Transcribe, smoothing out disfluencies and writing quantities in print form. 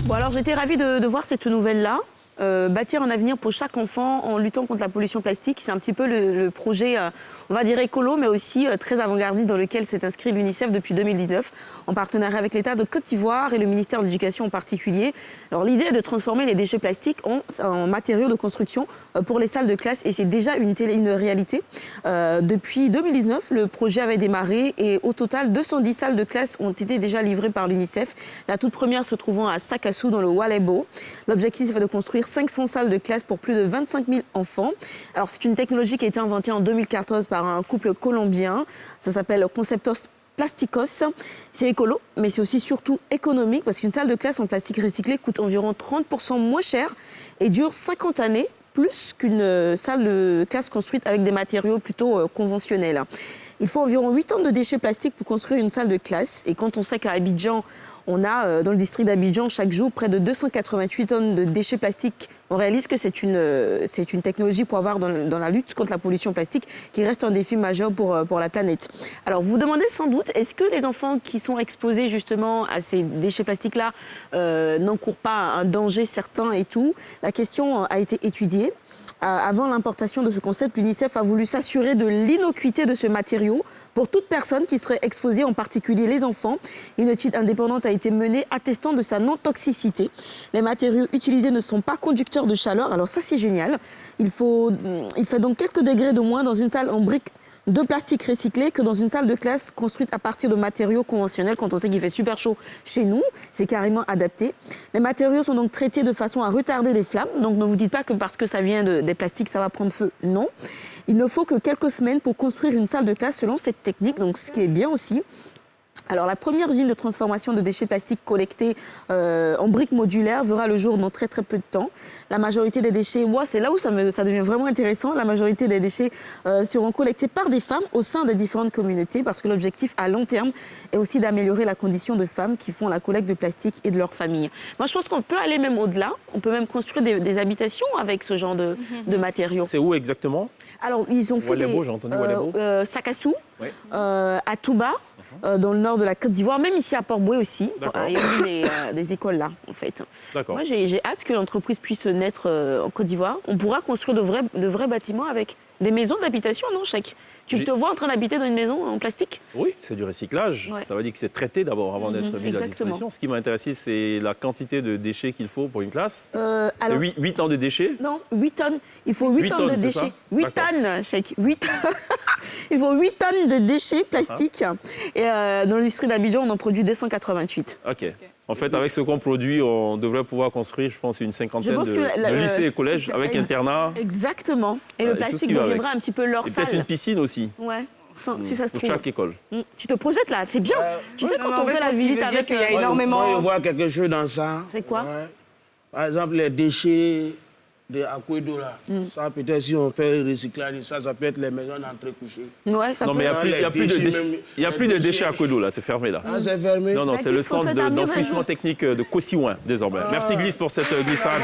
Bon, alors j'étais ravie de voir cette nouvelle-là. Bâtir un avenir pour chaque enfant en luttant contre la pollution plastique, c'est un petit peu le projet, on va dire écolo, mais aussi très avant-gardiste dans lequel s'est inscrit l'UNICEF depuis 2019, en partenariat avec l'État de Côte d'Ivoire et le ministère de l'Éducation en particulier. Alors l'idée est de transformer les déchets plastiques en matériaux de construction pour les salles de classe, et c'est déjà une réalité. Depuis 2019, le projet avait démarré et au total, 210 salles de classe ont été déjà livrées par l'UNICEF. La toute première se trouvant à Sakassou dans le Walebo. L'objectif est de construire 500 salles de classe pour plus de 25 000 enfants. Alors, c'est une technologie qui a été inventée en 2014 par un couple colombien. Ça s'appelle Conceptos Plasticos. C'est écolo, mais c'est aussi surtout économique parce qu'une salle de classe en plastique recyclé coûte environ 30% moins cher et dure 50 années, plus qu'une salle de classe construite avec des matériaux plutôt conventionnels. Il faut environ 8 tonnes de déchets plastiques pour construire une salle de classe. Et quand on sait qu'à Abidjan, on a, dans le district d'Abidjan, chaque jour, près de 288 tonnes de déchets plastiques, on réalise que c'est une technologie pour avoir dans la lutte contre la pollution plastique qui reste un défi majeur pour la planète. Alors, vous vous demandez sans doute, est-ce que les enfants qui sont exposés justement à ces déchets plastiques-là n'encourent pas un danger certain et tout? La question a été étudiée. Avant l'importation de ce concept, l'UNICEF a voulu s'assurer de l'innocuité de ce matériau pour toute personne qui serait exposée, en particulier les enfants. Une étude indépendante a été menée attestant de sa non-toxicité. Les matériaux utilisés ne sont pas conducteurs de chaleur, alors ça c'est génial. Il fait donc quelques degrés de moins dans une salle en briques de plastique recyclé que dans une salle de classe construite à partir de matériaux conventionnels. Quand on sait qu'il fait super chaud chez nous, c'est carrément adapté. Les matériaux sont donc traités de façon à retarder les flammes. Donc ne vous dites pas que parce que ça vient des plastiques, ça va prendre feu. Non. Il ne faut que quelques semaines pour construire une salle de classe selon cette technique, donc ce qui est bien aussi. Alors, la première usine de transformation de déchets plastiques collectés en briques modulaires verra le jour dans très très peu de temps. La majorité des déchets, c'est là où ça devient vraiment intéressant, la majorité des déchets seront collectés par des femmes au sein des différentes communautés parce que l'objectif à long terme est aussi d'améliorer la condition de femmes qui font la collecte de plastique et de leurs familles. Moi, je pense qu'on peut aller même au-delà. On peut même construire des habitations avec ce genre de matériaux. C'est où exactement? Alors, ils ont fait Walebo, j'ai entendu Walebo. Sakassou, oui. à Touba, dans le nord de la Côte d'Ivoire, même ici à Port-Bouët aussi. Il y a eu des écoles là, en fait. Moi, j'ai hâte que l'entreprise puisse naître en Côte d'Ivoire. On pourra construire de vrais bâtiments avec des maisons d'habitation, non, Chèque? Tu te vois en train d'habiter dans une maison en plastique? Oui, c'est du recyclage. Ouais. Ça veut dire que c'est traité d'abord avant d'être mis à disposition. Ce qui m'a intéressé, c'est la quantité de déchets qu'il faut pour une classe. C'est 8 tonnes de déchets? Non, 8 tonnes. Il faut 8 tonnes de déchets. 8 tonnes, Chèque. 8 tonnes. Il faut 8 tonnes de déchets plastiques. Et dans le district d'Abidjan, on en produit 288. OK. En fait, avec ce qu'on produit, on devrait pouvoir construire, je pense, une cinquantaine de lycées et collèges avec internat. Exactement. Et le plastique deviendra un petit peu leur salle. Peut-être une piscine aussi. Ouais. Si ça se trouve. Pour chaque école. Tu te projettes là, c'est bien. Tu sais, quand on fait la visite avec... Il y a énormément... Moi, je vois quelque chose dans ça. C'est quoi? Par exemple, les déchets de Aquedo là. Ça, peut-être, si on fait le recyclage, ça peut être les maisons d'entrée-couchées. Ouais, ça non, mais il n'y a plus de déchets à Aquedo là, c'est fermé là. Ah, c'est fermé? Non, c'est le centre d'enfouissement technique de Kosiouin désormais. Merci Glisse pour cette glissade.